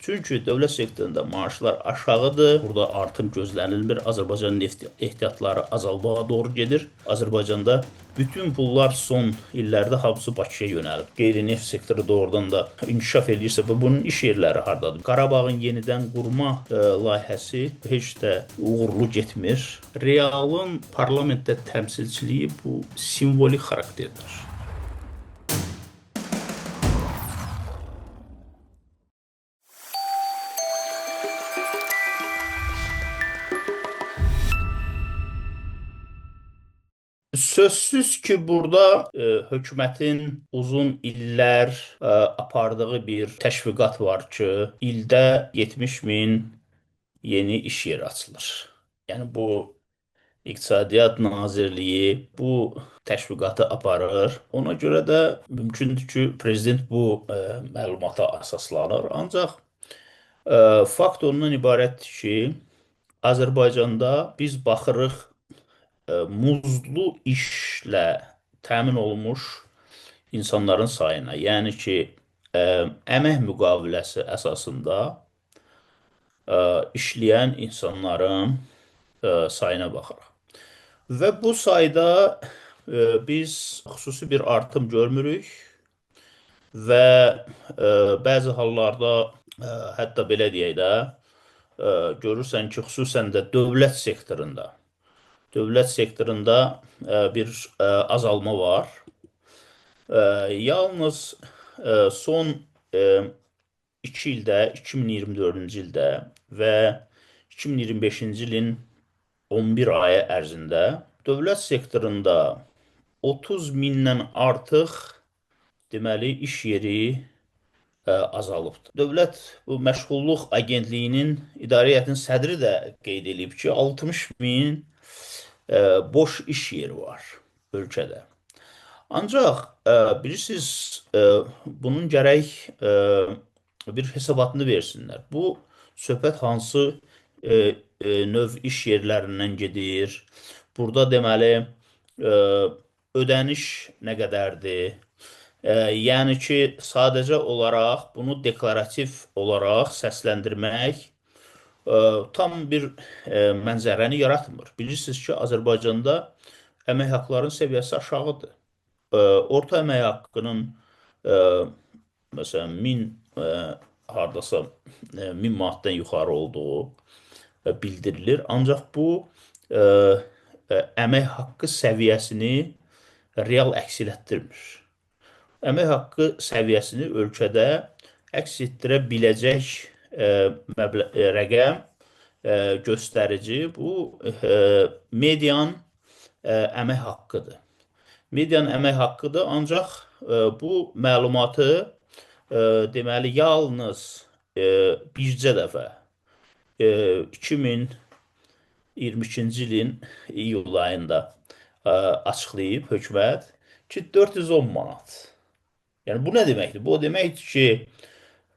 Çünki dövlət sektorunda maaşlar aşağıdır. Burada artım gözlənilmir. Azərbaycan neft ehtiyatları azalmağa doğru gedir. Azərbaycanda bütün pullar son illərdə hamısı Bakıya yönəlib. Qeyri-neft sektoru doğrudan da inkişaf edirsə, bunun iş yerləri hardadır? Qarabağın yenidən qurma layihəsi heç də uğurlu getmir. Realın parlamentdə təmsilçiliyi bu simvolik xarakterdir. Sözsüz ki, burada hökumətin uzun illər apardığı bir təşviqat var ki, ildə 70.000 yeni iş yeri açılır. Yəni bu İqtisadiyyat Nazirliyi bu təşviqatı aparır. Ona görə də mümkündür ki, prezident bu məlumata əsaslanır. Ancaq fakt ondan ibarətdir ki, Azərbaycanda biz baxırıq muzlu işlə təmin olunmuş insanların sayına. Yəni ki, əmək müqaviləsi əsasında işləyən insanların sayına baxırıq. Və bu sayda biz xüsusi bir artım görmürük və bəzi hallarda hətta belə deyək də, görürsən ki, xüsusən də dövlət sektorunda bir azalma var. Yalnız son 2 ildə, 2024-cü ildə və 2025-ci ilin 11 ayı ərzində dövlət sektorunda 30.000-dən artıq deməli iş yeri azalıbdır. Dövlət bu Məşğulluq Agentliyinin İdarə Heyətinin sədri də qeyd edib ki, 60.000 boş iş yeri var ölkədə. Ancaq bilirsiniz, bunun gərək bir hesabatını versinlər. Bu söhbət hansı növ iş yerlərindən gedir? Burada deməli ödəniş nə qədərdir? Yəni ki, sadəcə olaraq bunu deklarativ olaraq səsləndirmək tam bir mənzərəni yaratmır. Bilirsiniz ki, Azərbaycanda əmək haqqlarının səviyyəsi aşağıdır. Orta əmək haqqının məsələn 1000 manatdan yuxarı olduğu bildirilir. Ancaq bu əmək haqqı səviyyəsini real əks etdirmir. Əmək haqqı səviyyəsini ölkədə əks etdirə biləcək rəqəm göstərici bu median əmək haqqıdır. Median əmək haqqıdır, ancaq bu məlumatı deməli yalnız bircə dəfə 2022-ci ilin iyul ayında açıqlayıb hökumət ki, 410 manat. Yəni bu nə deməkdir? Bu o deməkdir ki,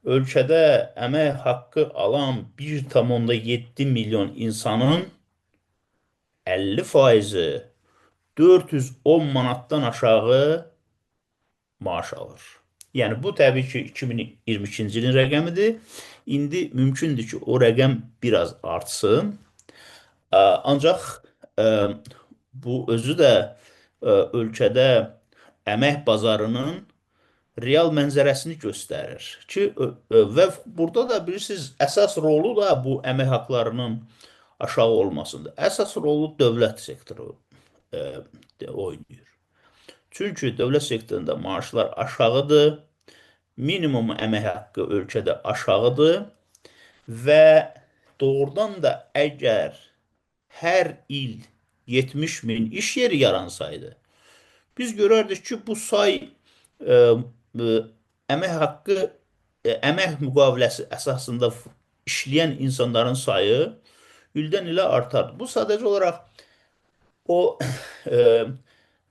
ölkədə əmək haqqı alan 1,7 milyon insanın 50%-i 410 manatdan aşağı maaş alır. Yəni bu təbii ki, 2022-ci ilin rəqəmidir. İndi mümkündür ki, o rəqəm biraz artsın. Ancaq bu özü də ölkədə əmək bazarının real mənzərəsini göstərir ki, və burada da bilirsiniz, əsas rolu da bu əmək haqqlarının aşağı olmasında. Əsas rolu dövlət sektoru oynayır. Çünki dövlət sektorunda maaşlar aşağıdır, minimum əmək haqqı ölkədə aşağıdır və doğrudan da əgər hər il 70.000 iş yeri yaransaydı, biz görərdik ki, bu say əmək haqqı, əmək müqaviləsi əsasında işləyən insanların sayı ildən ilə artardı. Bu sadəcə olaraq o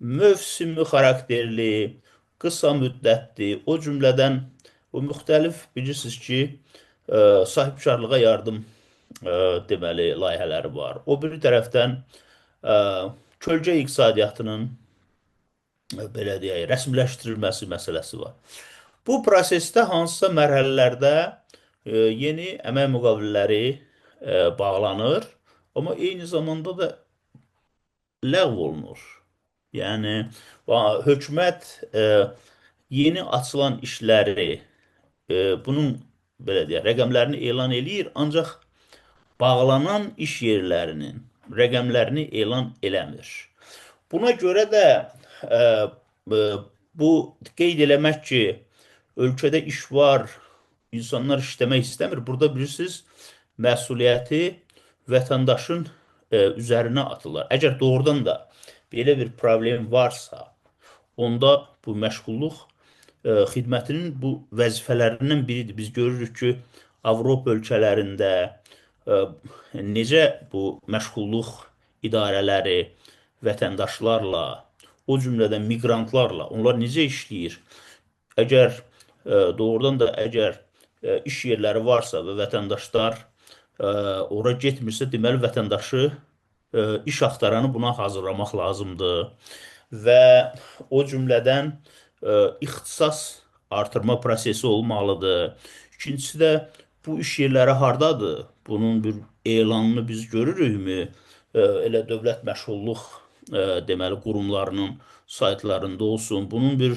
mövsümü xarakterli, qısa müddətli, o cümlədən o müxtəlif bilirsiniz ki, sahibkarlığa yardım deməli layihələri var. O bir tərəfdən kölgə iqtisadiyyatının belə deyək, rəsmiləşdirilməsi məsələsi var. Bu prosesdə hansısa mərhələlərdə yeni əmək müqavilələri bağlanır, amma eyni zamanda da ləğv olunur. Yəni hökumət yeni açılan işləri bunun belə deyək, rəqəmlərini elan eləyir, ancaq bağlanan iş yerlərinin rəqəmlərini elan eləmir. Buna görə də ə, ə, bu qeyd eləmək ki, ölkədə iş var, insanlar işləmək istəmir. Burada bilirsiniz, məsuliyyəti vətəndaşın üzərinə atırlar. Əgər doğrudan da belə bir problem varsa, onda bu məşğulluq xidmətinin bu vəzifələrindən biridir. Biz görürük ki, Avropa ölkələrində necə bu məşğulluq idarələri vətəndaşlarla, o cümlədən miqrantlarla, onlar necə işləyir? Əgər doğrudan da əgər iş yerləri varsa və vətəndaşlar ora getmirsə, deməli vətəndaşı iş axtaranı buna hazırlamaq lazımdır və o cümlədən ixtisas artırma prosesi olmalıdır. İkincisi də bu iş yerləri hardadır? Bunun bir elanını biz görürükmü? Elə dövlət məşğulluq deməli qurumlarının saytlarında olsun. Bunun bir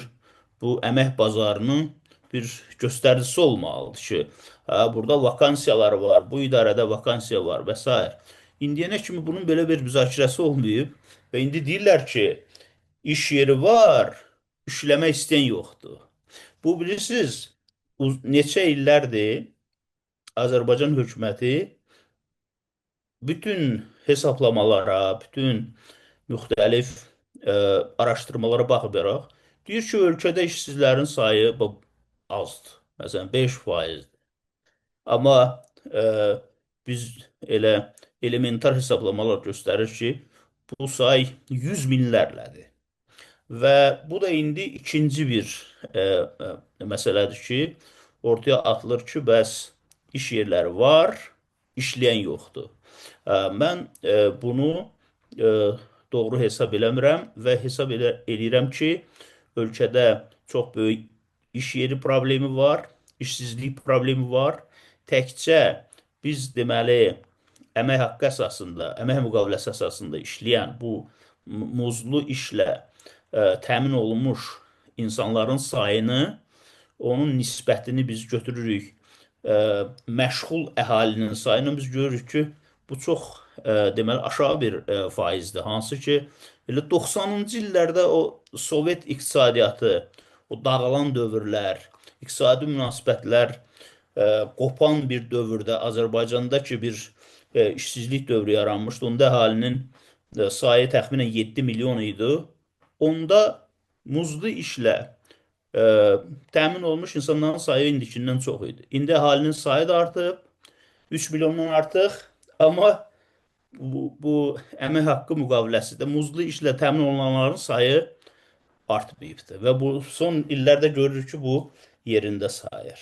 bu əmək bazarının bir göstəricisi olmalıdır ki, burada vakansiyalar var, bu idarədə vakansiya var və s. İndiyənə kimi bunun belə bir müzakirəsi olmayıb və indi deyirlər ki, iş yeri var, işləmək istəyən yoxdur. Bu bilirsiniz, neçə illərdir Azərbaycan hökuməti bütün hesablamalara, bütün müxtəlif araşdırmalara baxmayaraq deyir ki, ölkədə işsizlərin sayı azdır. Məsələn, 5%-dir. Amma biz elə elementar hesablamalar göstərir ki, bu say 100 minlərlədir. Və bu da indi ikinci bir məsələdir ki, ortaya atılır ki, bəs iş yerləri var, işləyən yoxdur. Mən bunu doğru hesab eləmirəm və hesab eləyirəm ki, ölkədə çox böyük iş yeri problemi var, işsizlik problemi var. Təkcə biz deməli əmək haqqı əsasında, əmək müqaviləsi əsasında işləyən bu muzlu işlə təmin olunmuş insanların sayını, onun nisbətini biz götürürük məşğul əhalinin sayını biz görürük ki, bu çox deməli aşağı bir faizdir. Hansı ki, elə 90-cı illərdə o Sovet iqtisadiyyatı, o dağılan dövrlər, iqtisadi münasibətlər qopan bir dövrdə Azərbaycanda ki, bir işsizlik dövrü yaranmışdı. Onda əhalinin sayı təxminən 7 milyon idi. Onda muzlu işlə təmin olmuş insanların sayı indikindən çox idi. İndi əhalinin sayı da artıb, 3 milyondan artıq, amma bu əmək haqqı müqaviləsi də muzlu işlə təmin olunanların sayı artmayıbdır. Və bu son illərdə görürük ki, bu yerində sayır.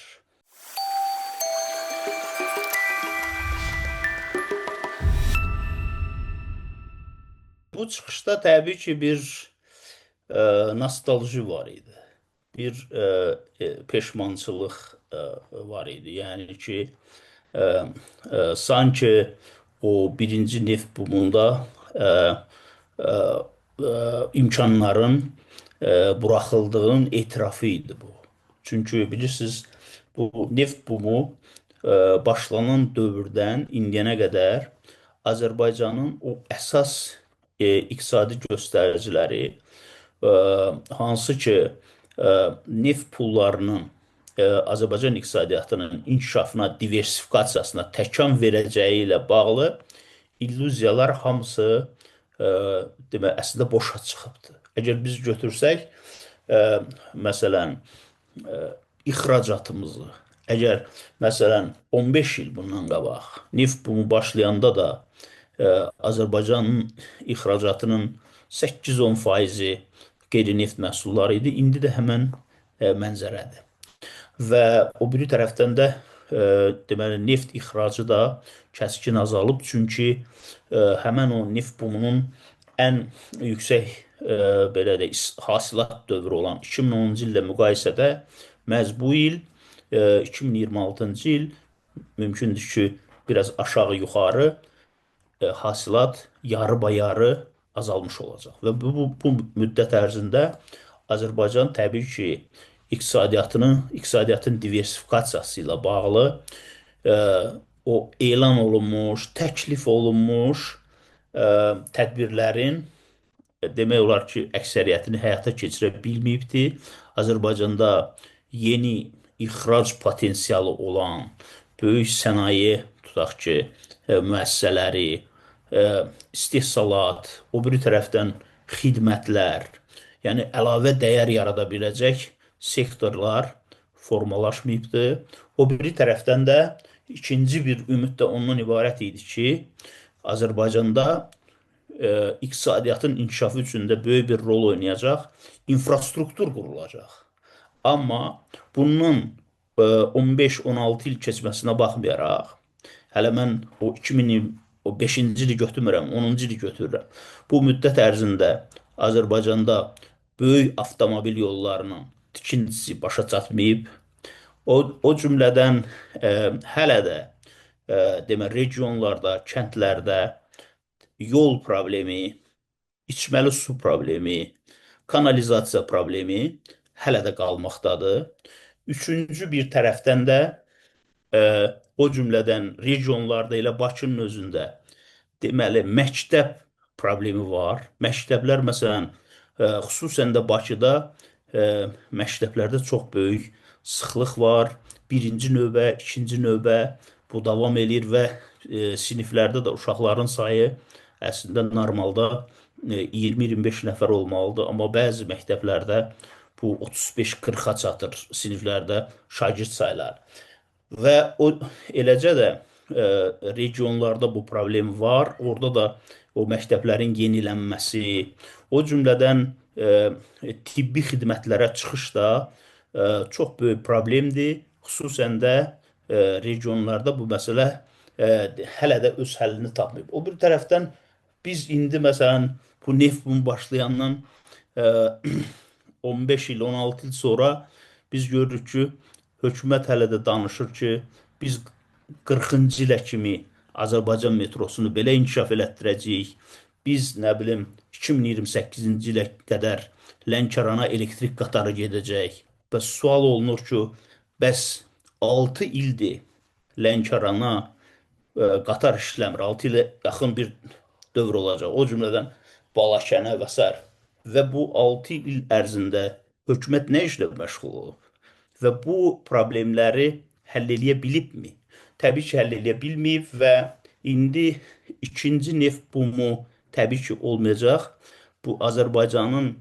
Bu çıxışda təbii ki, bir nostalji var idi. Bir peşmançılıq var idi. Yəni ki, sanki o birinci neft bumunda imkanların buraxıldığının etirafı idi bu. Çünki bilirsiniz, bu neft bumu başlanan dövrdən indiyənə qədər Azərbaycanın o əsas iqtisadi göstəriciləri, hansı ki, neft pullarının Azərbaycan iqtisadiyyatının inkişafına, diversifikasiyasına təkan verəcəyi ilə bağlı illüziyalar hamısı əslində boşa çıxıbdır. Əgər biz götürsək, məsələn, ixracatımızı, əgər məsələn 15 il bundan qabaq neft bumu başlayanda da Azərbaycanın ixracatının 8-10% qeyri-neft məhsulları idi. İndi də həmən mənzərədir. Və o biri tərəfdən də deməli neft ixracı da kəskin azalıb. Çünki həmən o neft bumunun ən yüksək belə də hasilat dövrü olan 2010-cu illə müqayisədə məhz bu il 2026-cı il mümkündür ki, biraz aşağı yuxarı hasilat yarı-bayarı azalmış olacaq. Və bu müddət ərzində Azərbaycan təbii ki, iqtisadiyyatın diversifikasiyası ilə bağlı e, o elan olunmuş, təklif olunmuş tədbirlərin demək olar ki, əksəriyyətini həyata keçirə bilməyibdir. Azərbaycanda yeni ixrac potensialı olan böyük sənaye, tutaq ki, müəssisələri, e, istehsalat, o biri tərəfdən xidmətlər, yəni əlavə dəyər yarada biləcək sektorlar formalaşmayıbdır. O biri tərəfdən də ikinci bir ümid də ondan ibarət idi ki, Azərbaycanda iqtisadiyyatın inkişafı üçün də böyük bir rol oynayacaq infrastruktur qurulacaq. Amma bunun 15-16 il keçməsinə baxmayaraq, hələ mən o 2005-ci ili götürmürəm, 10-cu ili götürürəm. Bu müddət ərzində Azərbaycanda böyük avtomobil yollarının tikintisi başa çatmayıb. O cümlədən hələ də regionlarda, kəndlərdə yol problemi, içməli su problemi, kanalizasiya problemi hələ də qalmaqdadır. Üçüncü bir tərəfdən də e, o cümlədən regionlarda elə Bakının özündə deməli məktəb problemi var. Məktəblər məsələn xüsusən də Bakıda məktəblərdə çox böyük sıxlıq var. Birinci növbə, ikinci növbə bu davam eləyir və siniflərdə də uşaqların sayı əslində normalda 20-25 nəfər olmalıdır, amma bəzi məktəblərdə bu 35-40-a çatır siniflərdə şagird sayları. Və eləcə də regionlarda bu problem var. Orada da o məktəblərin yenilənməsi, o cümlədən tibbi xidmətlərə çıxış da çox böyük problemdir. Xüsusən də regionlarda bu məsələ hələ də öz həllini tapmayıb. O bir tərəfdən biz indi məsələn bu neft boom başlayandan 15 il, 16 il sonra biz görürük ki, hökumət hələ də danışır ki, biz 40-cı ilə kimi Azərbaycan metrosunu belə inkişaf elətdirəcəyik. Biz, nə bilim, 2028-ci ilə qədər Lənkərana elektrik qatarı gedəcək. Bəs sual olunur ki, bəs 6 ildir Lənkərana qatar işləmir. 6 ilə yaxın bir dövr olacaq. O cümlədən Balakənə və s. Və bu 6 il ərzində hökumət nə işlə məşğul olub? Və bu problemləri həll eləyə bilibmi? Təbii ki, həll eləyə bilməyib və indi ikinci neft bumu təbii ki, olmayacaq. Bu Azərbaycanın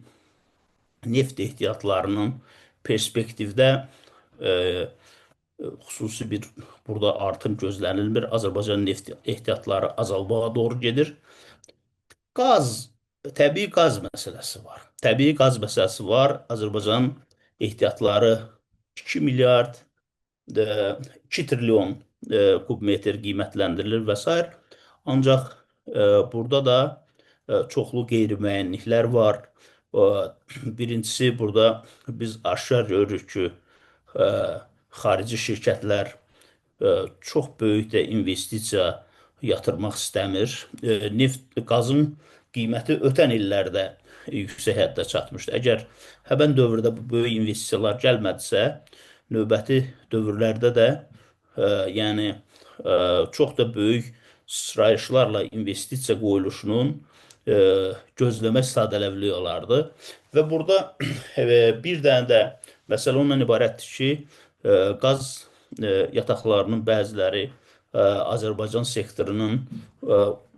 neft ehtiyatlarının perspektivdə xüsusi bir burada artım gözlənilmir. Azərbaycan neft ehtiyatları azalmağa doğru gedir. Təbii qaz məsələsi var. Təbii qaz məsələsi var. Azərbaycan ehtiyatları 2 milyard, 2 trilyon kub metr qiymətləndirilir və s. Ancaq burada da çoxlu qeyri-müəyyənliklər var. Birincisi, burada biz aşkar görürük ki, xarici şirkətlər çox böyük də investisiya yatırmaq istəmir. Neft, qazın qiyməti ötən illərdə yüksək həddə çatmışdı. Əgər həmən dövrdə bu böyük investisiyalar gəlmədisə, növbəti dövrlərdə də yəni çox da böyük sıçrayışlarla investisiya qoyuluşunun gözləmək sadələvli olardı. Və burada bir dənə də məsələ ondan ibarətdir ki, qaz yataqlarının bəziləri Azərbaycan sektorunun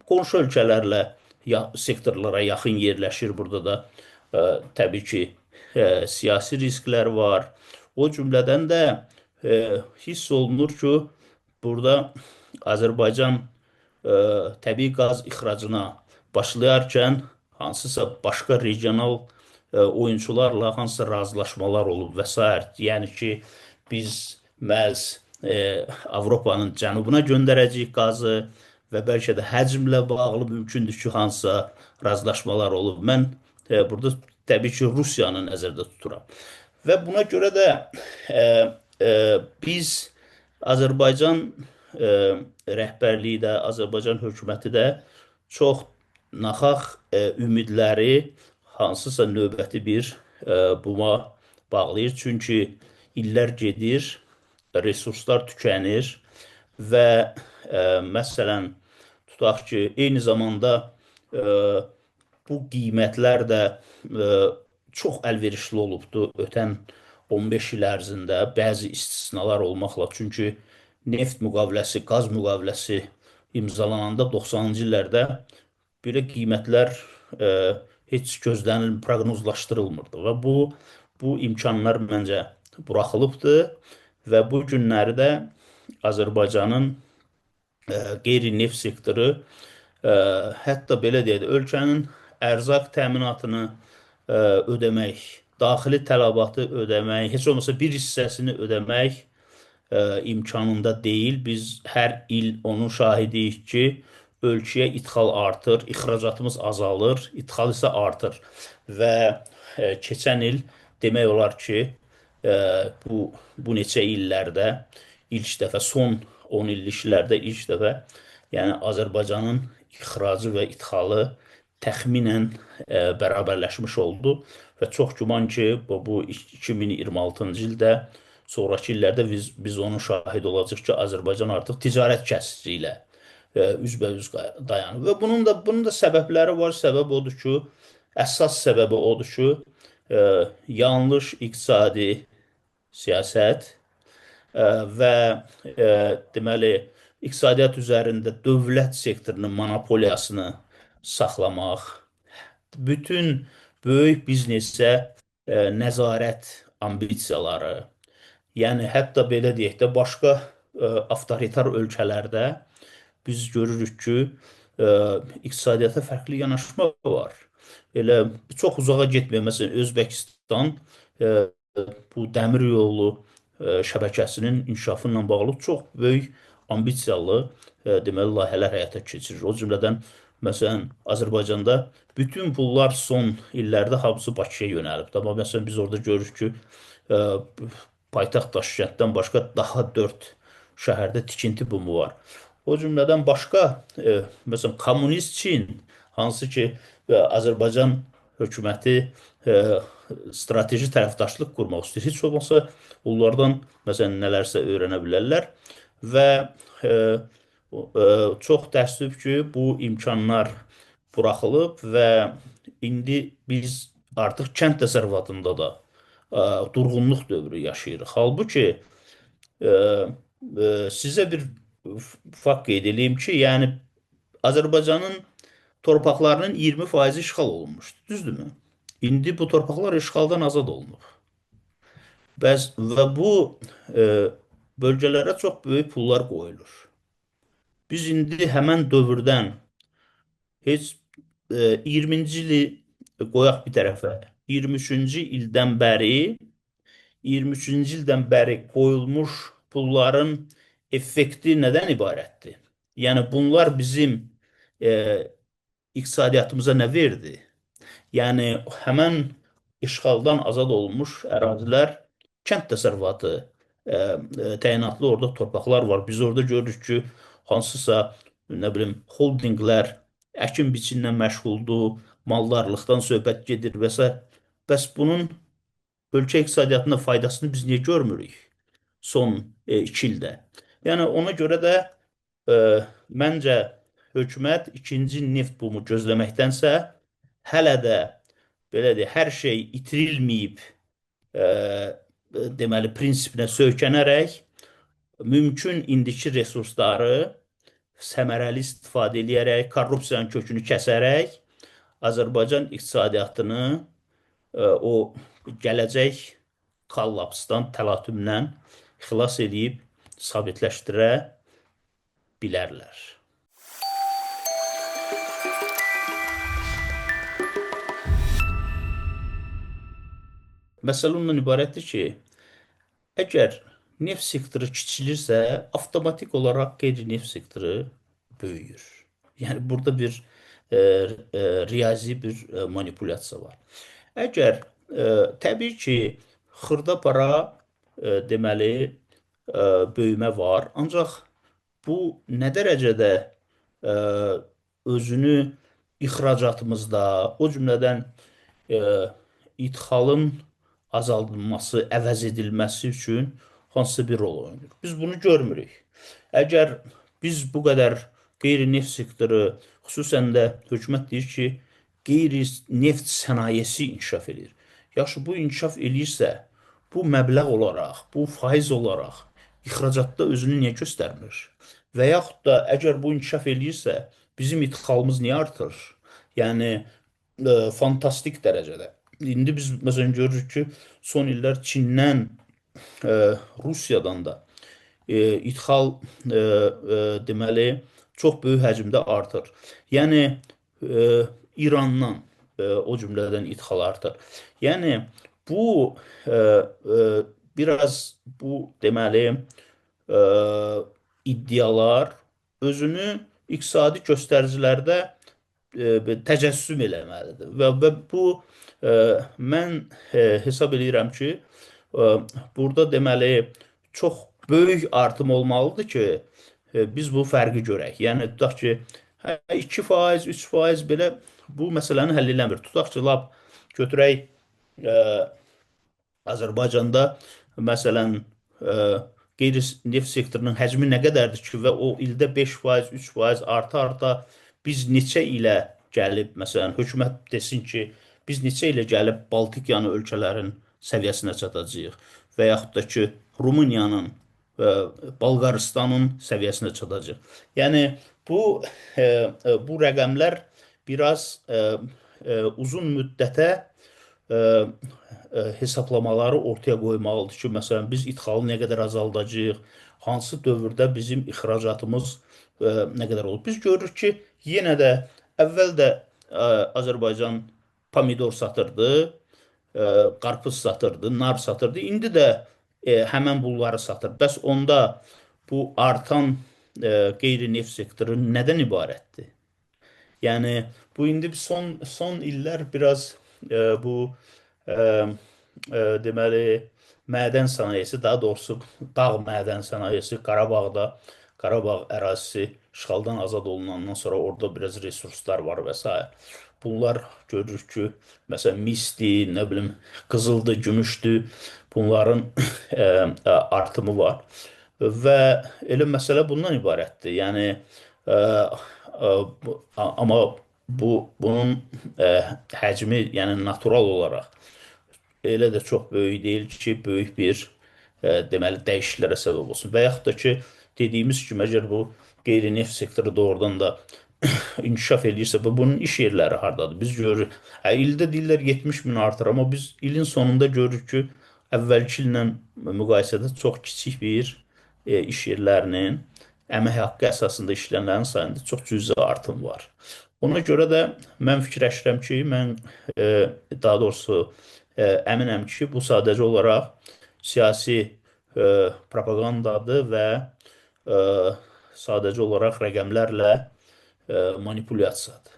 qonşu ölkələrlə sektorlara yaxın yerləşir. Burada da təbii ki, siyasi risklər var. O cümlədən də hiss olunur ki, burada Azərbaycan təbii qaz ixracına başlayarkən hansısa başqa regional oyuncularla hansısa razılaşmalar olub və s. Yəni ki, biz məhz Avropanın cənubuna göndərəcəyik qazı və bəlkə də həcmlə bağlı mümkündür ki, hansısa razılaşmalar olub. Mən burada təbii ki, Rusiyanı nəzərdə tuturam. Və buna görə də biz Azərbaycan e, rəhbərliyi də, Azərbaycan hökuməti də çox naxaq ümidləri hansısa növbəti bir buna bağlayır. Çünki illər gedir, resurslar tükənir və məsələn, tutaq ki, eyni zamanda e, bu qiymətlər də e, çox əlverişli olubdu ötən 15 il ərzində bəzi istisnalar olmaqla. Çünki neft müqaviləsi, qaz müqaviləsi imzalananda 90-cı illərdə belə qiymətlər e, heç gözlənilmir, proqnozlaşdırılmırdı və bu imkanlar məncə buraxılıbdır və bu günləri də Azərbaycanın qeyri-neft sektoru hətta belə deyək, ölkənin ərzaq təminatını ödəmək, daxili tələbatı ödəmək, heç olmasa bir hissəsini ödəmək imkanında deyil. Biz hər il onun şahidiyik ki, ölkəyə ixal artır, ixracatımız azalır, ixal isə artır. Və keçən il demək olar ki, bu neçə illərdə ilk dəfə son 10 illiklərdə ilk dəfə yəni Azərbaycanın ixracı və ixalı təxminən bərabərləşmiş oldu və çox güman ki, bu 2026-cı ildə sonrakı illərdə biz onun şahidi olacağıq ki, Azərbaycan artıq ticarət kəsici ilə üzbəüz dayanır. Və bunun da səbəbləri var. Səbəb odur ki, əsas səbəbi odur ki, yanlış iqtisadi siyasət və deməli iqtisadiyyat üzərində dövlət sektorunun monopoliyasını saxlamaq, bütün böyük biznesə nəzarət ambisiyaları, yəni hətta belə deyək də başqa avtoritar ölkələrdə biz görürük ki, iqtisadiyyata fərqli yanaşma var. Elə çox uzağa getməyək. Məsələn, Özbəkistan bu dəmir yolu şəbəkəsinin inkişafı ilə bağlı çox böyük ambisiyalı deməli layihələr həyata keçirir. O cümlədən məsələn Azərbaycanda bütün pullar son illərdə hamısı Bakıya yönəlib. Amma məsələn biz orada görürük ki, paytaxt Daşkənddən başqa daha 4 şəhərdə tikinti bumu var. O cümlədən başqa, məsələn, kommunist Çin, hansı ki, Azərbaycan hökuməti strateji tərəfdaşlıq qurmaq istəyir. Heç olmasa onlardan, məsələn, nələrsə öyrənə bilərlər və çox təəssüf ki, bu imkanlar buraxılıb və indi biz artıq kənd təsərrüfatında da durğunluq dövrü yaşayırıq. Halbuki sizə bir fakt qeyd edeyim ki, yəni Azərbaycanın torpaqlarının 20% işğal olunmuşdur, düzdürmü? İndi bu torpaqlar işğaldan azad olunub. Və bu bölgələrə çox böyük pullar qoyulur. Biz indi həmən dövrdən heç 20-ci ili qoyaq bir tərəfə, 23-cü ildən bəri qoyulmuş pulların effekti nədən ibarətdir? Yəni bunlar bizim iqtisadiyyatımıza nə verdi? Yəni həmən işğaldan azad olmuş ərazilər kənd təsərrüfatı təyinatlı orada torpaqlar var. Biz orada görürük ki, hansısa nə bilim holdinqlər əkin biçinlə məşğuldur, maldarlıqdan söhbət gedir və s. Bəs bunun ölkə iqtisadiyyatına faydasını biz niyə görmürük son 2 ildə? Yəni ona görə də məncə hökumət ikinci neft bumu gözləməkdənsə hələ də belə deyək, hər şey itirilməyib deməli prinsipinə söykənərək mümkün indiki resursları səmərəli istifadə edərək, korrupsiyanın kökünü kəsərək Azərbaycan iqtisadiyyatını o gələcək kollapsdan, təlatümdən xilas edib sabitləşdirə bilərlər. Məsələ ondan ibarətdir ki, əgər neft sektoru kiçilirsə, avtomatik olaraq qeyri-neft sektoru böyüyür. Yəni burada bir riyazi bir manipulyasiya var. Əgər təbii ki, xırda para deməli böyümə var. Ancaq bu nə dərəcədə ə, özünü ixracatımızda, o cümlədən ə, idxalın azaldılması, əvəz edilməsi üçün hansısa bir rol oynayır. Biz bunu görmürük. Əgər biz bu qədər qeyri-neft sektoru, xüsusən də hökumət deyir ki, qeyri-neft sənayesi inkişaf edir. Yaxşı, bu inkişaf eləyirsə, bu məbləğ olaraq, bu faiz olaraq ixracatda özünü niyə göstərmir? Və yaxud da əgər bu inkişaf eləyirsə, bizim idxalımız niyə artır? Yəni fantastik dərəcədə. İndi biz məsələn görürük ki, son illər Çindən, Rusiyadan da idxal deməli çox böyük həcmdə artır. Yəni İrandan o cümlədən idxal artır. Yəni bu biraz bu deməli e, iddialar özünü iqtisadi göstəricilərdə təcəssüm eləməlidir. Və bu mən hesab edirəm ki, burada deməli çox böyük artım olmalıdır ki, biz bu fərqi görək. Yəni tutaq ki, 2%, 3% belə bu məsələni həll eləmir. Tutaq ki, lap götürək Azərbaycanda məsələn qeyri-neft sektorunun həcmi nə qədərdir ki, və o ildə 5%, 3% arta-arta biz neçə ilə gəlib, məsələn, hökumət desin ki, biz neçə ilə gəlib Baltikiyanı ölkələrin səviyyəsinə çatacağıq və yaxud da ki, Rumıniyanın, Balqaristanın səviyyəsinə çatacaq. Yəni bu rəqəmlər biraz uzun müddətə hesablamaları ortaya qoymalıdır ki, məsələn, biz idxalı nə qədər azaldacağıq, hansı dövrdə bizim ixracatımız nə qədər olur. Biz görürük ki, yenə də əvvəl də Azərbaycan pomidor satırdı, qarpız satırdı, nar satırdı. İndi də həmən bunları satır. Bəs onda bu artan qeyri-neft sektoru nədən ibarətdir? Yəni bu indi son illər biraz bu deməli mədən sənayesi, daha doğrusu dağ mədən sənayesi Qarabağda, Qarabağ ərazisi işğaldan azad olunandan sonra orada biraz resurslar var və s. Bunlar görürük ki, məsələn misdir, nə bilim qızıldır, gümüşdür. Bunların artımı var. Və elə məsələ bundan ibarətdir. Yəni amma bunun həcmi, yəni natural olaraq elə də çox böyük deyil ki, böyük bir deməli dəyişikliklərə səbəb olsun. Və yaxud da ki, dediyimiz kimi, əgər bu qeyri-neft sektoru doğrudan da inkişaf edirsə, bunun iş yerləri hardadır? Biz görürük, ildə deyirlər 70 min artır, amma biz ilin sonunda görürük ki, əvvəlki illə müqayisədə çox kiçik bir iş yerlərinin əmək haqqı əsasında işlənənlərin sayında çox cüzi artım var. Ona görə də mən fikirləşirəm ki, mən daha doğrusu əminəm ki, bu sadəcə olaraq siyasi propagandadır və sadəcə olaraq rəqəmlərlə manipulyasiyadır.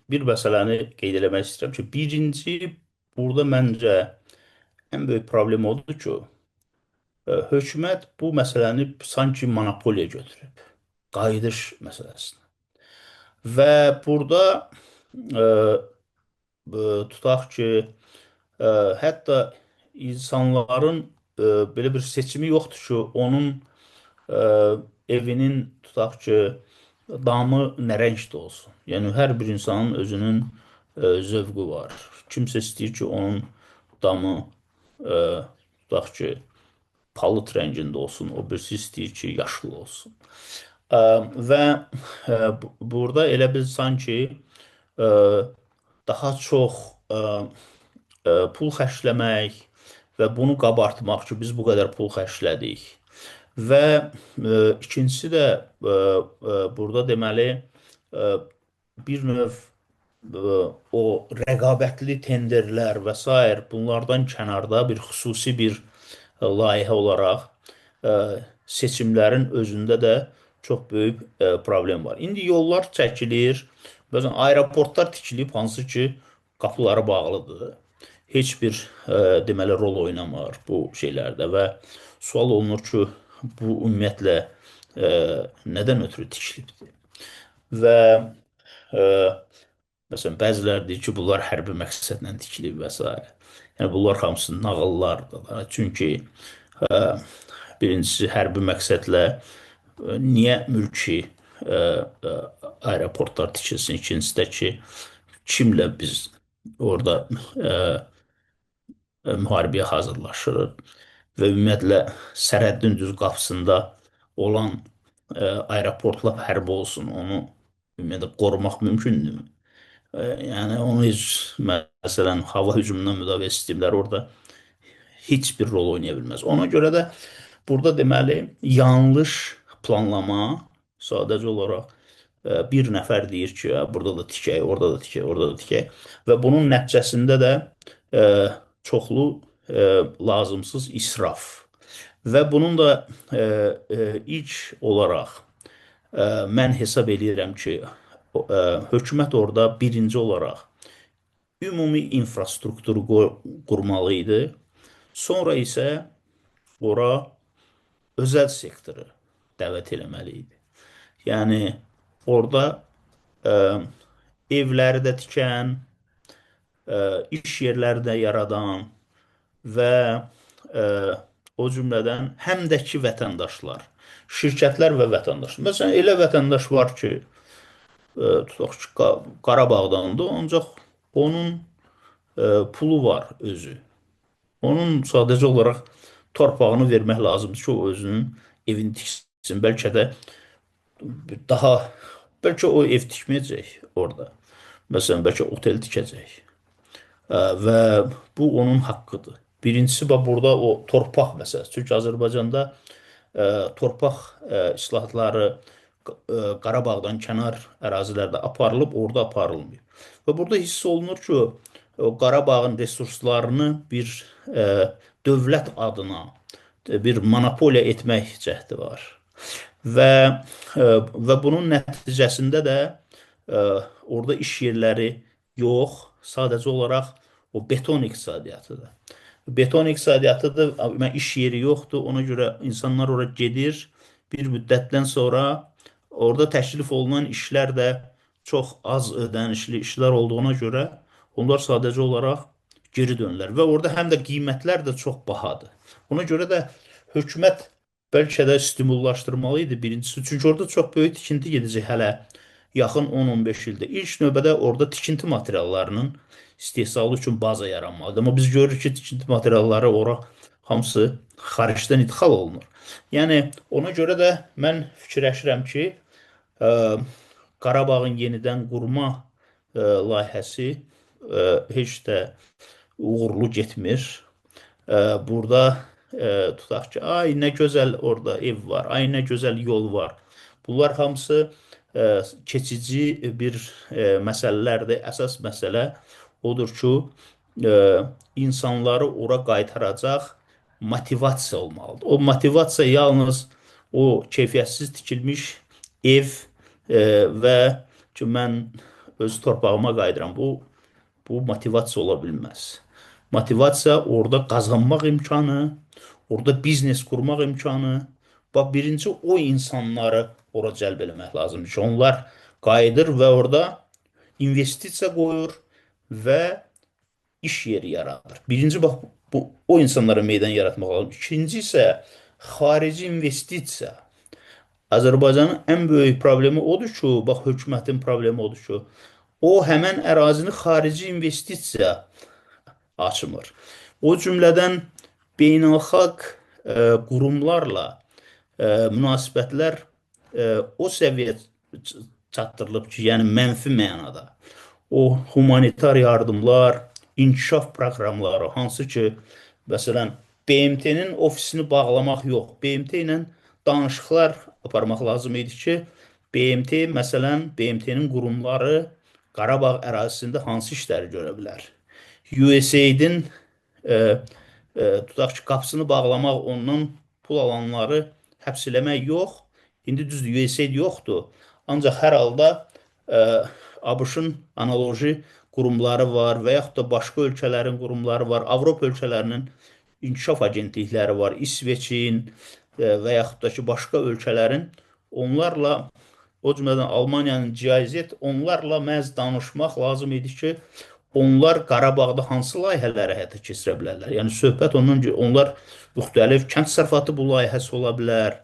Bir məsələni qeyd eləmək istəyirəm ki, birinci, burada məncə ən böyük problem odur ki, hökumət bu məsələni sanki monopoliya götürüb, qayıdış məsələsinə. Və burada tutaq ki, hətta insanların belə bir seçimi yoxdur ki, onun evinin tutaq ki, damı nə rəngdə olsun. Yəni, hər bir insanın özünün zövqü var. Kimsə istəyir ki, onun damı tutaq ki, palıt rəngində olsun, o birisi istəyir ki, yaşıl olsun. Və burada elə bil sanki daha çox pul xərcləmək və bunu qabartmaq ki, biz bu qədər pul xərclədik. Və ikincisi də burada deməli bir növ o rəqabətli tenderlər və s. bunlardan kənarda bir xüsusi bir layihə olaraq seçimlərin özündə də çox böyük problem var. İndi yollar çəkilir, Bəzən aeroportlar tikilib, hansı ki, qapıları bağlıdır. Heç bir deməli rol oynamır bu şeylərdə və sual olunur ki, bu ümumiyyətlə nədən ötürü tikilibdir? Və e, məsələn bəziləri deyir ki, bunlar hərbi məqsədlə tikilib və s. Yəni bunlar hamısı nağıllardır da. Çünki e, birincisi hərbi məqsədlə niyə mülki aeroportlar tikilsin? İkincisi də ki, kimlə biz orada müharibəyə hazırlaşırıq və ümumiyyətlə sərhədin düz qapısında olan aeroportlar hərbi olsun, onu ümumiyyətlə qorumaq mümkündürmü? Yəni onu heç məsələn hava hücumundan müdafiə sistemləri orada heç bir rol oynaya bilməz. Ona görə də burada deməli yanlış planlama sadəcə olaraq bir nəfər deyir ki, burada da tikək, orada da tikək, orada da tikək və bunun nəticəsində də e, çoxlu lazımsız israf və bunun da ilk olaraq mən hesab edirəm ki, hökumət orada birinci olaraq ümumi infrastrukturu qurmalı idi. Sonra isə ora özəl sektoru dəvət eləməli idi. Yəni orada ə, evləri də tikən, iş yerləri də yaradan və ə, o cümlədən həm də ki vətəndaşlar, şirkətlər və vətəndaşlar. Məsələn, elə vətəndaş var ki, tutaq ki, Qarabağdandır, ancaq onun pulu var özü. Onun sadəcə olaraq torpağını vermək lazımdır ki, o özünün evini tiksin. Bəlkə də daha, bəlkə o ev tikməyəcək orada. Məsələn, bəlkə otel tikəcək. Və bu onun haqqıdır. Birincisi, bax, burada o torpaq məsələsi. Çünki Azərbaycanda torpaq islahatları Qarabağdan kənar ərazilərdə aparılıb, orada aparılmıyor. Və burada hiss olunur ki, o Qarabağın resurslarını bir dövlət adına bir monopoliya etmək cəhdi var. Və və bunun nəticəsində də orada iş yerləri yox, sadəcə olaraq o beton iqtisadiyyatıdır. Beton iqtisadiyyatıdır, amma iş yeri yoxdur. Ona görə insanlar ora gedir. Bir müddətdən sonra orada təklif olunan işlər də çox az ödənişli işlər olduğuna görə onlar sadəcə olaraq geri dönürlər. Və orada həm də qiymətlər də çox bahadır. Ona görə də hökumət bəlkə də stimullaşdırmalı idi birincisi. Çünki orada çox böyük tikinti gedəcək hələ yaxın 10-15 ildə. İlk növbədə orada tikinti materiallarının istehsalı üçün baza yaranmalıdır. Amma biz görürük ki, tikinti materialları ora hamısı xaricdən idxal olunur. Yəni ona görə də mən fikirləşirəm ki, Qarabağın yenidən qurma layihəsi heç də uğurlu getmir. Burada tutaq ki, ay nə gözəl orada ev var, ay nə gözəl yol var. Bunlar hamısı keçici bir məsələlərdir. Əsas məsələ odur ki, insanları ora qaytaracaq motivasiya olmalıdır. O motivasiya yalnız o keyfiyyətsiz tikilmiş ev və ki, mən öz torpağıma qayıdıram. Bu motivasiya ola bilməz. Motivasiya orada qazanmaq imkanı, orada biznes qurmaq imkanı. Bax, birinci o insanları ora cəlb eləmək lazımdır ki, onlar qayıdır və orada investisiya qoyur və iş yeri yaradır. Birinci, bax, o insanlara meydan yaratmaq lazımdır. İkinci isə xarici investisiya. Azərbaycanın ən böyük problemi odur ki, bax, hökumətin problemi odur ki, o həmən ərazini xarici investisiya açmır. O cümlədən beynəlxalq qurumlarla münasibətlər o səviyyə çatdırılıb ki, yəni mənfi mənada. O humanitar yardımlar, inkişaf proqramları, hansı ki, məsələn, BMT-nin ofisini bağlamaq yox, BMT ilə danışıqlar aparmaq lazım idi ki, BMT, məsələn, BMT-nin qurumları Qarabağ ərazisində hansı işləri görə bilər? USAID-in tutaq ki, qapısını bağlamaq, ondan pul alanları həbs eləmək yox. İndi düzdür, USAID yoxdur. Ancaq hər halda ABŞ-ın analoji qurumları var və yaxud da başqa ölkələrin qurumları var, Avropa ölkələrinin inkişaf agentlikləri var, İsveçin və yaxud da ki, başqa ölkələrin onlarla, o cümlədən Almaniyanın GIZ, onlarla məhz danışmaq lazım idi ki, onlar Qarabağda hansı layihələri həyata keçirə bilərlər? Yəni söhbət ondan ki, onlar müxtəlif kənd təsərrüfatı bu layihəsi ola bilər,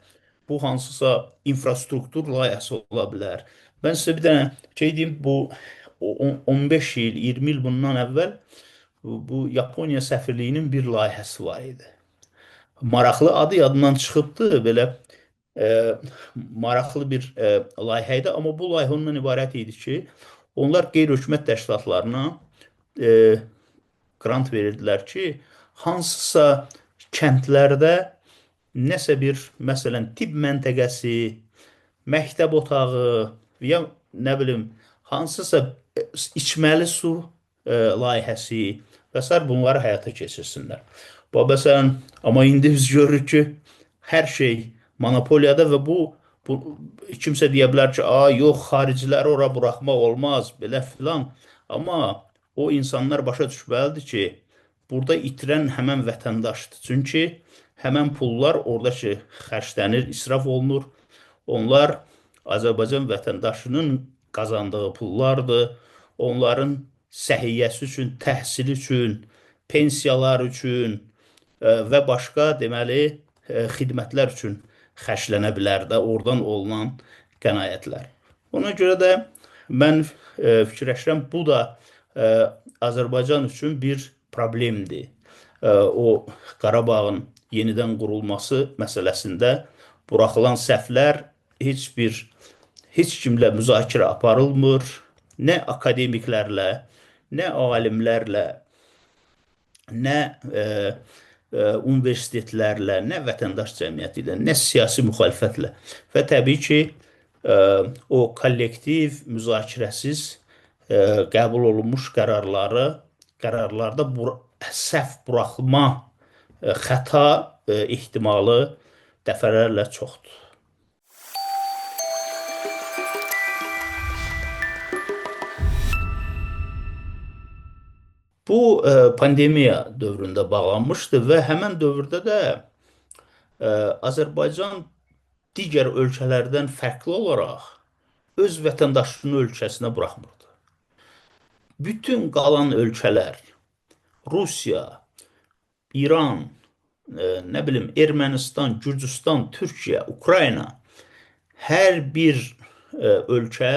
bu hansısa infrastruktur layihəsi ola bilər. Mən sizə bir dənə şey deyim, bu 15 il, 20 il bundan əvvəl bu Yaponiya səfirliyinin bir layihəsi var idi. Maraqlı adı yadından çıxıbdı, belə maraqlı bir layihə idi, amma bu layihə ondan ibarət idi ki, onlar qeyri-hökumət təşkilatlarına qrant verirdilər ki, hansısa kəndlərdə nəsə bir, məsələn, tibb məntəqəsi, məktəb otağı, ya nə bilim, hansısa içməli su layihəsi və s. bunları həyata keçirsinlər. Məsələn, amma indi biz görürük ki, hər şey monopoliyada və bu kimsə deyə bilər ki, yox, xariciləri ora buraxmaq olmaz, belə filan. Amma o insanlar başa düşməlidir ki, burada itirən həmən vətəndaşdır. Çünki həmən pullar orada ki, xərclənir, israf olunur. Onlar Azərbaycan vətəndaşının qazandığı pullardır. Onların səhiyyəsi üçün, təhsili üçün, pensiyalar üçün və başqa deməli xidmətlər üçün xərclənə bilər də oradan olunan qənaətlər. Ona görə də mən fikirləşirəm, bu da Azərbaycan üçün bir problemdir. O Qarabağın yenidən qurulması məsələsində buraxılan səhvlər heç kimlə müzakirə aparılmır, nə akademiklərlə, nə alimlərlə, nə universitetlərlə, nə vətəndaş cəmiyyəti ilə, nə siyasi müxalifətlə və təbii ki, o kollektiv, müzakirəsiz qəbul olunmuş qərarlarda səhv buraxılma xəta ehtimalı dəfələrlə çoxdur. Bu pandemiya dövründə bağlanmışdı və həmən dövrdə də Azərbaycan digər ölkələrdən fərqli olaraq öz vətəndaşını ölkəsinə buraxmırdı. Bütün qalan ölkələr, Rusiya, İran, nə bilim, Ermənistan, Gürcüstan, Türkiyə, Ukrayna, hər bir ölkə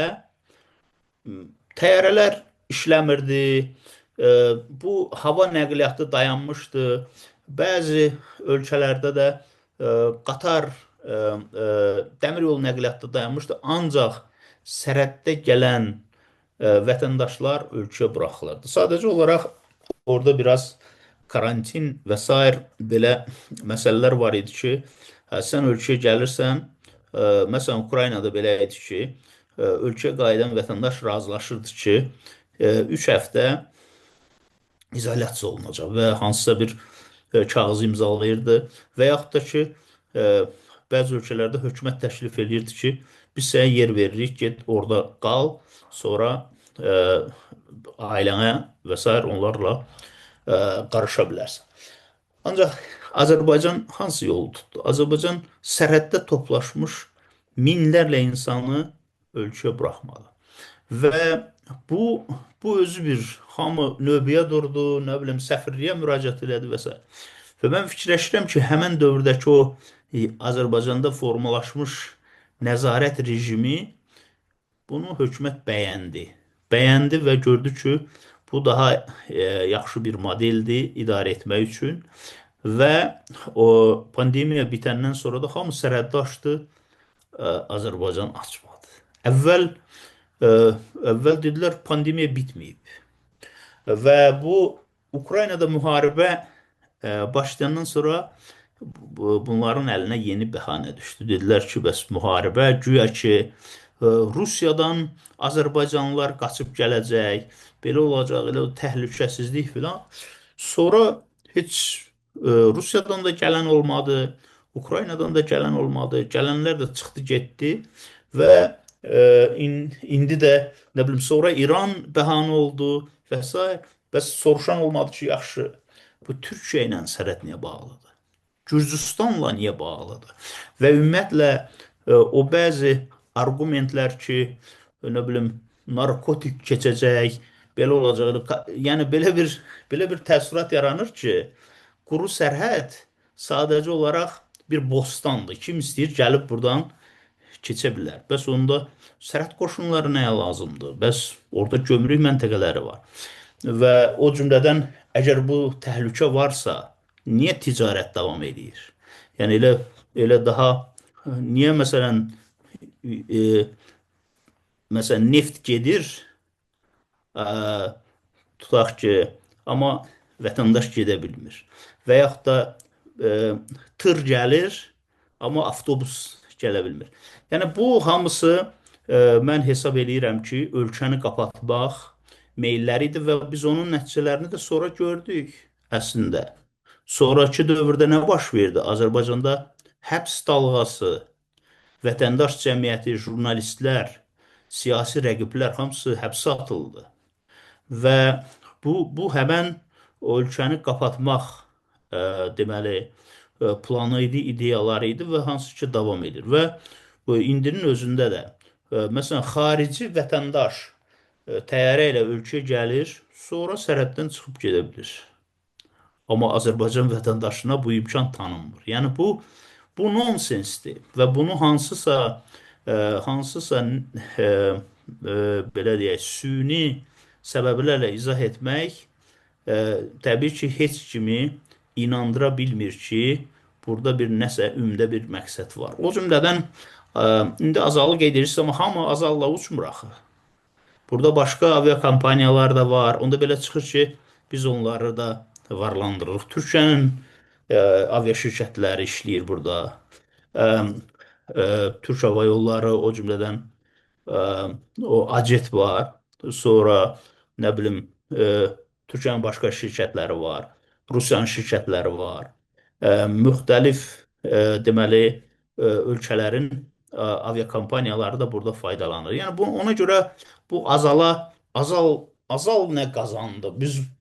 təyyarələr işləmirdi, bu hava nəqliyyatı dayanmışdı. Bəzi ölkələrdə də qatar, dəmir yolu nəqliyyatı dayanmışdı. Ancaq sərhəddə gələn vətəndaşlar ölkəyə buraxılırdı. Sadəcə olaraq orada biraz karantin və s. belə məsələlər var idi ki, sən ölkəyə gəlirsən, məsələn, Ukraynada belə idi ki, ölkəyə qayıdan vətəndaş razılaşırdı ki, 3 həftə izolyasiya olunacaq və hansısa bir kağız imzalayırdı və yaxud da ki, bəzi ölkələrdə hökumət təklif edirdi ki, biz sənə yer veririk, get orada qal, sonra ailənə və s. onlarla qarışa bilərsən. Ancaq Azərbaycan hansı yolu tutdu? Azərbaycan sərhəddə toplaşmış minlərlə insanı ölkəyə buraxmadı. Və bu özü bir hamı növbəyə durdu, nə bilim, səfirliyə müraciət elədi və s. Və mən fikirləşirəm ki, həmən dövrdəki o Azərbaycanda formalaşmış nəzarət rejimi bunu hökumət bəyəndi. Bəyəndi və gördü ki, bu daha yaxşı bir modeldir idarə etmək üçün və o pandemiya bitəndən sonra da hamı sərhəddə açdı, Azərbaycan açmadı. Əvvəl dedilər pandemiya bitməyib və bu Ukraynada müharibə başlayandan sonra bunların əlinə yeni bəhanə düşdü. Dedilər ki, bəs müharibə, güya ki, Rusiyadan Azərbaycanlılar qaçıb gələcək, belə olacaq, elə təhlükəsizlik filan. Sonra heç Rusiyadan da gələn olmadı, Ukraynadan da gələn olmadı, gələnlər də çıxdı, getdi və İndi də nə bilim sonra İran bəhanə oldu və s. Bəs soruşan olmadı ki, yaxşı, bu Türkiyə ilə sərhəd niyə bağlıdır? Gürcüstanla niyə bağlıdır? Və ümumiyyətlə o bəzi arqumentlər ki, nə bilim narkotik keçəcək, belə olacaq. Yəni belə bir təəssürat yaranır ki, quru sərhəd sadəcə olaraq bir bostandır. Kim istəyir gəlib buradan keçə bilər. Bəs onda sərhəd qoşunları nəyə lazımdır? Bəs orada gömrük məntəqələri var. Və o cümlədən əgər bu təhlükə varsa, niyə ticarət davam edir? Yəni elə daha niyə məsələn neft gedir, ə, tutaq ki, amma vətəndaş gedə bilmir. Və yaxud da tır gəlir, amma avtobus gələ bilmir. Yəni bu hamısı mən hesab eləyirəm ki, ölkəni qapatmaq meyilləridir və biz onun nəticələrini də sonra gördük əslində. Sonrakı dövrdə nə baş verdi? Azərbaycanda həbs dalğası, vətəndaş cəmiyyəti, jurnalistlər, siyasi rəqiblər hamısı həbsə atıldı. Və bu həmən ölkəni qapatmaq deməli planı idi, ideyaları idi və hansı ki davam edir. Və indinin özündə də məsələn xarici vətəndaş təyyarə ilə ölkəyə gəlir, sonra sərhəddən çıxıb gedə bilir. Amma Azərbaycan vətəndaşına bu imkan tanınmır. Yəni bu nonsensdir və bunu hansısa belə deyək, süni səbəblərlə izah etmək təbii ki, heç kimi inandıra bilmir ki, burada bir nəsə ümdə bir məqsəd var. O cümlədən indi Azalı qeyd edirsiniz, amma hamı Azalla uçmur axı. Burada başqa aviakompaniyalar da var. Onda belə çıxır ki, biz onları da varlandırırıq. Türkiyənin avia şirkətləri işləyir burada. Ə, Türk Hava Yolları, o cümlədən o ACET var. Sonra nə bilim Türkiyənin başqa şirkətləri var. Rusiyanın şirkətləri var. Müxtəlif deməli ölkələrin aviakompaniyaları da burada faydalanır. Yəni ona görə bu Azal nə qazandı?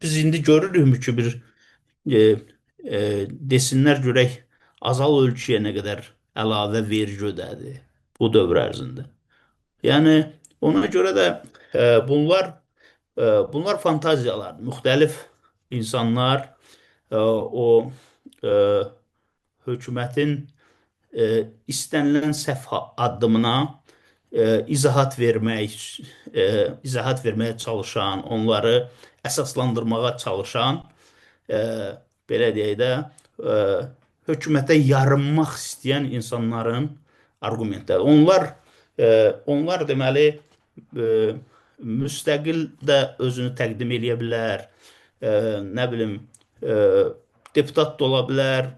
Biz indi görürükmü ki, bir desinlər görək Azal ölkəyə nə qədər əlavə vergi ödədi bu dövr ərzində. Yəni ona görə də bunlar fantaziyalar. Müxtəlif insanlar o hökumətin istənilən səhv addımına izahat verməyə çalışan, onları əsaslandırmağa çalışan, belə deyək də, hökumətə yarınmaq istəyən insanların arqumentləri. Onlar deməli müstəqil də özünü təqdim edə bilər, nə bilim, deputat da ola bilər,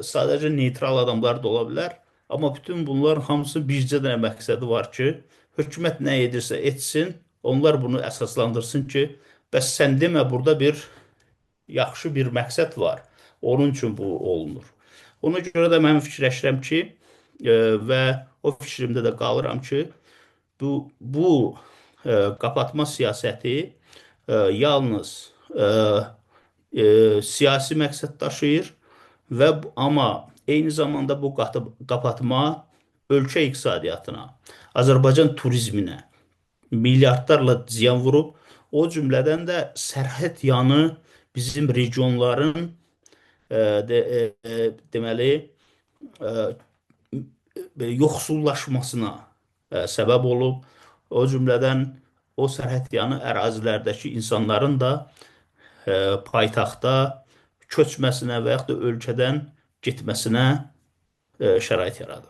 sadəcə neytral adamlar da ola bilər. Amma bütün bunlar hamısı bircə dənə məqsədi var ki, hökumət nə edirsə etsin, onlar bunu əsaslandırsın ki, bəs sən demə, burada bir yaxşı bir məqsəd var. Onun üçün bu olunur. Ona görə də mən fikirləşirəm ki, və o fikrimdə də qalıram ki, bu qapatma siyasəti yalnız siyasi məqsəd daşıyır amma eyni zamanda bu qapatma ölkə iqtisadiyyatına, Azərbaycan turizminə milyardlarla ziyan vurub, o cümlədən də sərhəd yanı bizim regionların deməli yoxsullaşmasına səbəb olub, o cümlədən o sərhəd yanı ərazilərdəki insanların da paytaxta köçməsinə və yaxud da ölkədən getməsinə şərait yaradıb.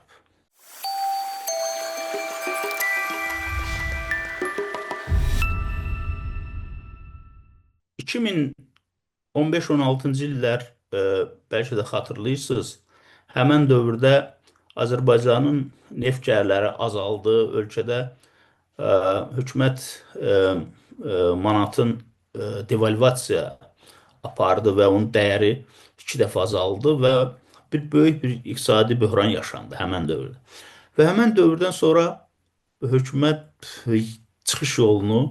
2015-16-cı illər bəlkə də xatırlayırsınız, həmən dövrdə Azərbaycanın neft gəlirləri azaldı, ölkədə hökumət manatın devalvasiya apardı və onun dəyəri 2 dəfə azaldı və böyük bir iqtisadi böhran yaşandı həmən dövrdə. Və həmən dövrdən sonra hökumət çıxış yolunu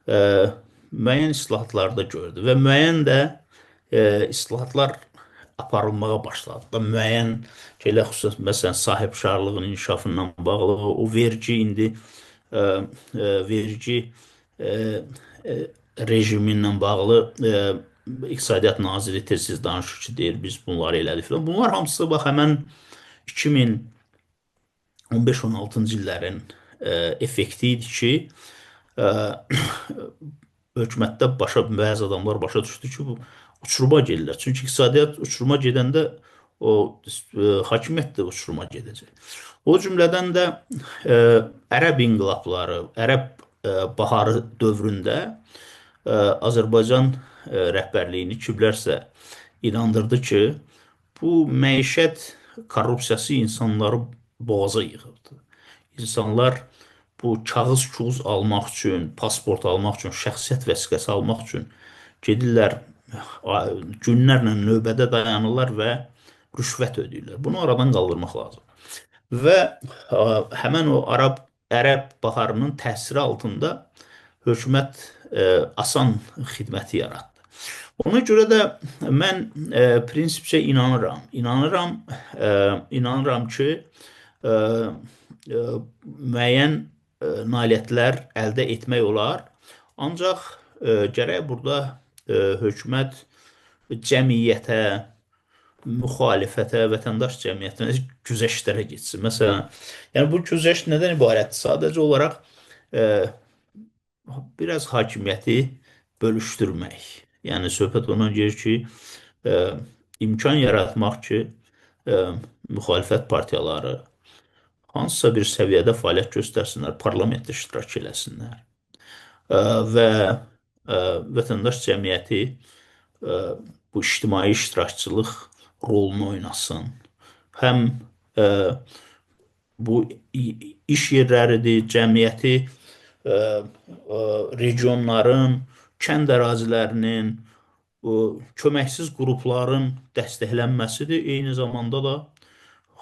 e, müəyyən islahatlarda gördü və müəyyən də islahatlar aparılmağa başladı. Da müəyyən şeylər xüsusən məsələn sahibkarlığın inkişafından bağlı o vergi indi e, vergi e, e, rejimi ilə bağlı İqtisadiyyat naziri tez-tez danışır ki, deyir biz bunları elədik filan. Bunlar hamısı bax həmən 2015-16-cı illərin effekti idi ki, e, hökumətdə bəzi adamlar başa düşdü ki, bu uçuruma gedirlər. Çünki iqtisadiyyat uçuruma gedəndə o hakimiyyət də uçuruma gedəcək. O cümlədən də e, ərəb inqilabları, ərəb baharı dövründə Azərbaycan rəhbərliyini kimlərsə inandırdı ki, bu məişət korrupsiyası insanları boğaza yığırdı. İnsanlar bu kağız-kuğuz almaq üçün, pasport almaq üçün, şəxsiyyət vəsiqəsi almaq üçün gedirlər, günlərlə növbədə dayanırlar və rüşvət ödəyirlər. Bunu aradan qaldırmaq lazım. Və həmən o ərəb baharının təsiri altında hökumət asan xidməti yaratdı. Ona görə də mən prinsipcə inanıram. İnanıram ki, müəyyən nailiyyətlər əldə etmək olar. Ancaq gərək burada hökumət cəmiyyətə, müxalifətə, vətəndaş cəmiyyətinə güzəştlərə getsin. Məsələn, yəni bu güzəşt nədən ibarətdir? Sadəcə olaraq biraz hakimiyyəti bölüşdürmək. Yəni söhbət ondan gedir ki, imkan yaratmaq ki, müxalifət partiyaları hansısa bir səviyyədə fəaliyyət göstərsinlər, parlamentdə iştirak eləsinlər və vətəndaş cəmiyyəti bu ictimai iştirakçılıq rolunu oynasın. Həm bu iş yerləridir, cəmiyyəti regionların, kənd ərazilərinin, köməksiz qrupların dəstəklənməsidir. Eyni zamanda da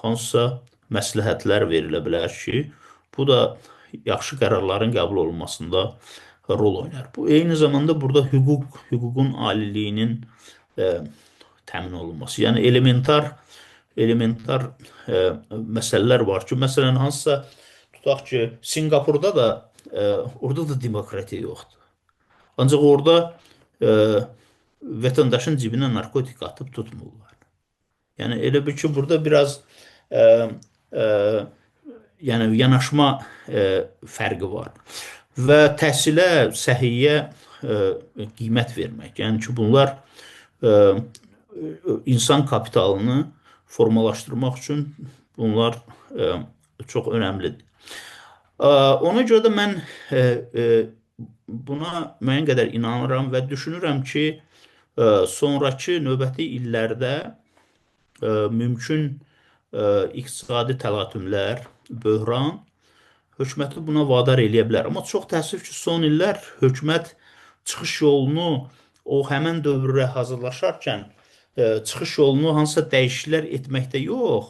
hansısa məsləhətlər verilə bilər ki, bu da yaxşı qərarların qəbul olunmasında rol oynar. Bu eyni zamanda burada hüququn aliliyinin təmin olunması. Yəni elementar məsələlər var ki, məsələn hansısa tutaq ki, Singapurda da orada da demokratiya yoxdur. Ancaq orada vətəndaşın cibinə narkotik atıb tutmurlar. Yəni elə bir ki, burada biraz yəni yanaşma fərqi var. Və təhsilə, səhiyyə qiymət vermək. Yəni ki, bunlar insan kapitalını formalaşdırmaq üçün bunlar çox önəmlidir. Ona görə də mən buna müəyyən qədər inanıram və düşünürəm ki, sonrakı növbəti illərdə mümkün iqtisadi təlatümlər, böhran hökuməti buna vadar eləyə bilər. Amma çox təəssüf ki, son illər hökumət çıxış yolunu o həmən dövrə hazırlaşarkən çıxış yolunu hansısa dəyişikliklər etməkdə yox,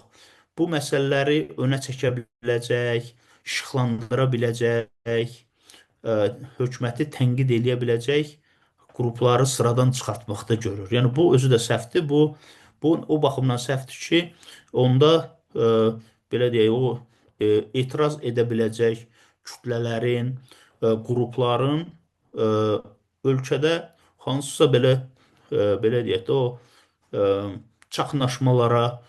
bu məsələləri önə çəkə biləcək, işıqlandıra biləcək, hökuməti tənqid eləyə biləcək qrupları sıradan çıxartmaqda görür. Yəni bu özü də səhvdir. Bu o baxımdan səhvdir ki, onda belə deyək, o etiraz edə biləcək kütlələrin, qrupların ölkədə hansısa belə deyək də o çaxnaşmalara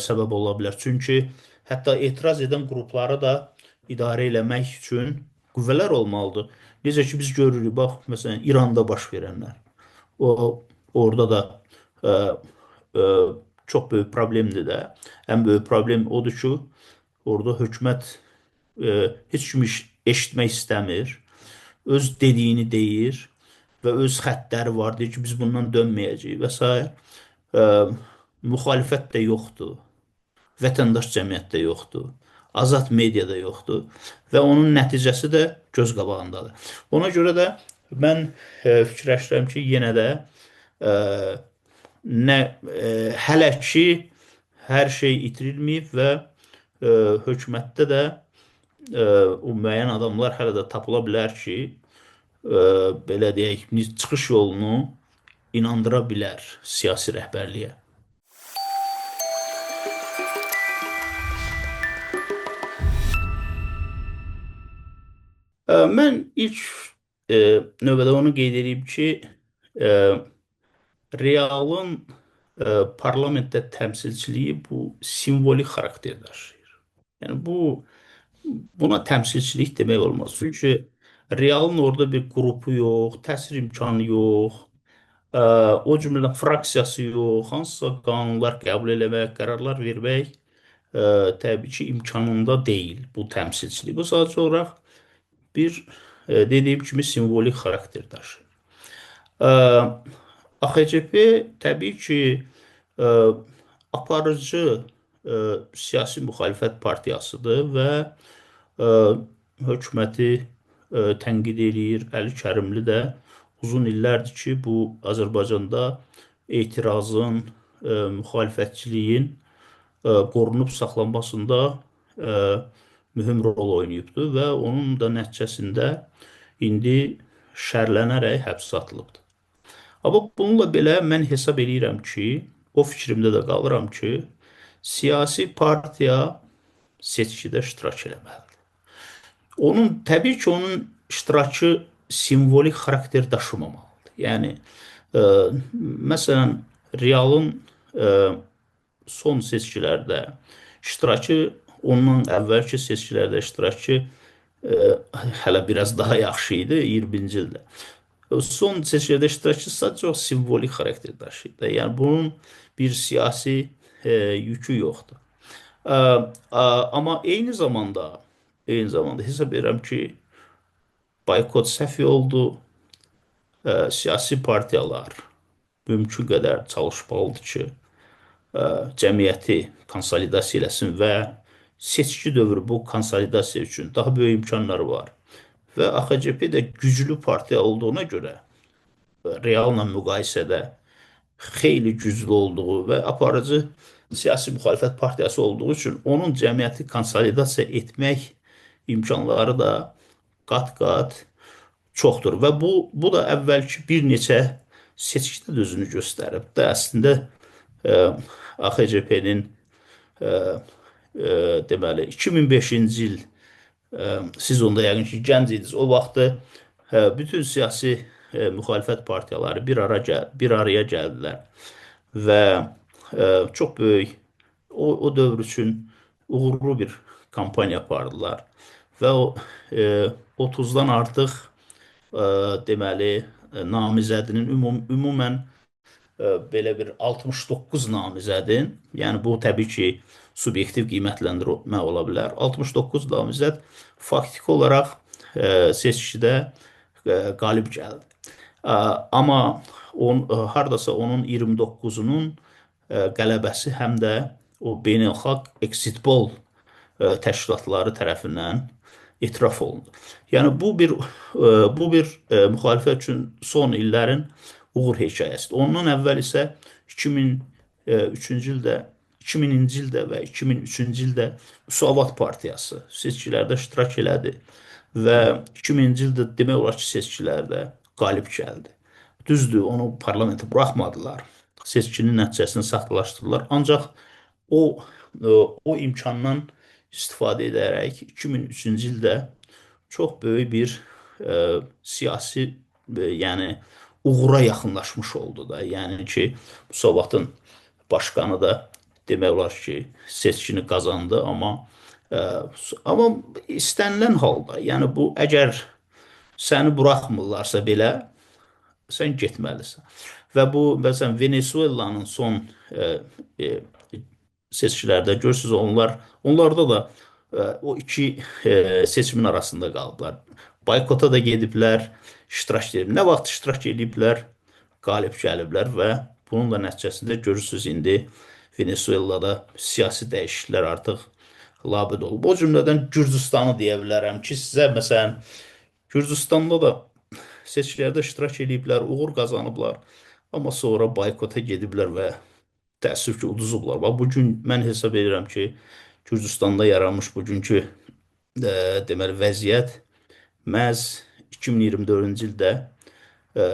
səbəb ola bilər. Çünki hətta etiraz edən qrupları da idarə eləmək üçün qüvvələr olmalıdır. Necə ki, biz görürük, bax, məsələn, İranda baş verənlər. Orada da çox böyük problemdir də. Ən böyük problem odur ki, orada hökumət heç kimi eşitmək istəmir, öz dediyini deyir və öz xəttləri var, deyir ki, biz bundan dönməyəcəyik və s. Müxalifət də yoxdur, vətəndaş cəmiyyətdə yoxdur, azad mediada yoxdur və onun nəticəsi də göz qabağındadır. Ona görə də mən fikirləşirəm ki, yenə də hələ ki hər şey itirilməyib və hökumətdə də o müəyyən adamlar hələ də tapıla bilər ki, belə deyək, çıxış yolunu inandıra bilər siyasi rəhbərliyə. Mən ilk e, növbədə onu qeyd edeyim ki, e, realın parlamentdə təmsilçiliyi bu simvolik xarakter daşıyır. Yəni buna təmsilçilik demək olmaz. Çünki realın orada bir qrupu yox, təsir imkanı yox, o cümlədən fraksiyası yox, hansısa qanunlar qəbul eləmək, qərarlar vermək təbii ki, imkanında deyil bu təmsilçilik. Bu sadəcə olaraq bir dediyim kimi simvolik xarakter daşıyır. E, AXCP təbii ki, e, aparıcı siyasi müxalifət partiyasıdır və e, hökuməti tənqid eləyir. Əli Kərimli də uzun illərdir ki, bu Azərbaycanda etirazın, müxalifətçiliyin qorunub saxlanmasında mühüm rol oynayıbdır və onun da nəticəsində indi şərlənərək həbsə atılıbdır. Amma bununla belə mən hesab edirəm ki, o fikrimdə də qalıram ki, siyasi partiya seçkidə iştirak eləməlidir. Təbii ki, onun iştirakı simvolik xarakter daşımamalıdır. Yəni, məsələn, Realın e, son seçkilərdə iştirakı ondan əvvəlki seçkilərdə iştirakı hələ biraz daha yaxşı idi 20-ci ildə. Son seçkilərdə iştirakçı sadəcə o simvolik xarakter daşıyır. Yəni bunun bir siyasi yükü yoxdur. Amma eyni zamanda hesab edirəm ki, boykot səhv oldu. Siyasi partiyalar mümkün qədər çalışmalıdır ki, cəmiyyəti konsolidasiya eləsin və seçki dövrü bu konsolidasiya üçün daha böyük imkanları var. Və AXCP də güclü partiya olduğuna görə Realla müqayisədə xeyli güclü olduğu və aparıcı siyasi müxalifət partiyası olduğu üçün onun cəmiyyəti konsolidasiya etmək imkanları da qat-qat çoxdur. Və bu da əvvəlki bir neçə seçkidə də özünü göstərib. Də əslində AXCP-nin deməli 2005-ci il siz onda yəqin ki, gənc idiniz. O vaxtı bütün siyasi müxalifət partiyaları bir araya gəldilər və çox böyük o dövr üçün uğurlu bir kampaniya apardılar və o 30-dan artıq deməli namizədinin ümumən belə bir 69 namizədin, yəni bu təbii ki, subyektiv qiymətləndirmə ola bilər. 69 namizəd faktiki olaraq seçkidə qalib gəldi. Amma hardasa onun 29-unun qələbəsi həm də o beynəlxalq exit poll təşkilatları tərəfindən etiraf olundu. Yəni bu bir müxalifət üçün son illərin uğur hekayəsidir. Ondan əvvəl isə 2003-cü ildə 2000-ci ildə və 2003-cü ildə Müsavat partiyası seçkilərdə iştirak elədi və 2000-ci ildə demək olar ki, seçkilərdə qalib gəldi. Düzdür, onu parlamentə buraxmadılar. Seçkinin nəticəsini saxtalaşdırdılar. Ancaq o imkandan istifadə edərək 2003-cü ildə çox böyük bir siyasi yəni uğura yaxınlaşmış oldu da. Yəni ki, Müsavatın başqanı da demək olar ki, seçkini qazandı, amma istənilən halda, yəni bu əgər səni buraxmırlarsa belə sən getməlisən. Və bu məsələn Venezuelanın son seçkilərdə görürsüz onlarda da o iki seçimin arasında qalıblar. Boykota da gediblər, iştirak ediblər. Nə vaxt iştirak ediblər, qalib gəliblər və bunun da nəticəsində görürsüz indi Venezuelada siyasi dəyişikliklər artıq labüd olub. O cümlədən Gürcüstanı deyə bilərəm ki, sizə məsələn Gürcüstanda da seçkilərdə iştirak ediblər, uğur qazanıblar, amma sonra boykota gediblər və təəssüf ki, uduzublar. Bu gün mən hesab edirəm ki, Gürcüstanda yaranmış bugünkü deməli vəziyyət məhz 2024-cü ildə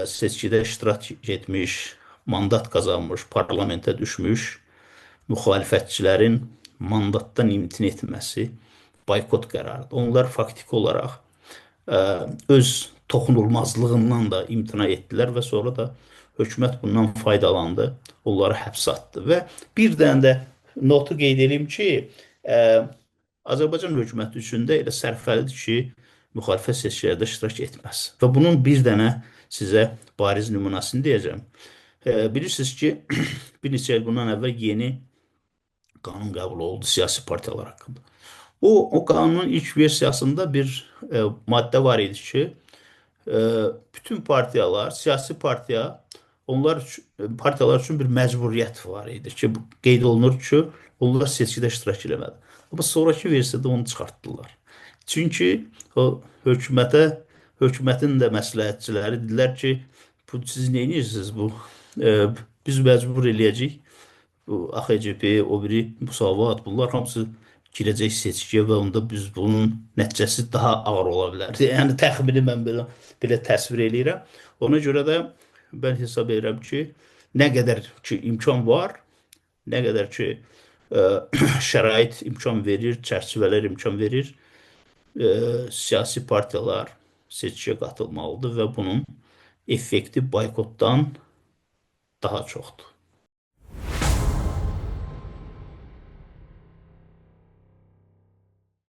seçkidə iştirak etmiş, mandat qazanmış, parlamentə düşmüş müxalifətçilərin mandatdan imtina etməsi boykot qərarıdır. Onlar faktiki olaraq öz toxunulmazlığından da imtina etdilər və sonra da hökumət bundan faydalandı, onları həbsə atdı. Və bir dənə də notu qeyd edeyim ki, Azərbaycan hökuməti üçün də elə sərfəlidir ki, müxalifət seçkilərdə iştirak etməz. Və bunun bir dənə sizə bariz nümunəsini deyəcəm. Bilirsiniz ki, bir neçə il bundan əvvəl yeni qanun qəbul oldu siyasi partiyalar haqqında. O qanunun ilk versiyasında bir maddə var idi ki, bütün partiyalar, siyasi partiya, partiyalar üçün bir məcburiyyət var idi ki, qeyd olunur ki, onlar seçkidə iştirak eləmədi. Amma sonraki versiyada onu çıxartdılar. Çünki o hökumətin də məsləhətçiləri dedilər ki, siz nə edirsiniz bu? Biz məcbur eləyəcəyik. Bu AXCP, o biri Müsavat, bunlar hamısı girəcək seçkiyə və onda biz bunun nəticəsi daha ağır ola bilər. Yəni təxmini mən belə təsvir eləyirəm. Ona görə də mən hesab edirəm ki, nə qədər ki imkan var, nə qədər ki şərait imkan verir, çərçivələr imkan verir, siyasi partiyalar seçkiyə qatılmalıdır və bunun effekti boykotdan daha çoxdur.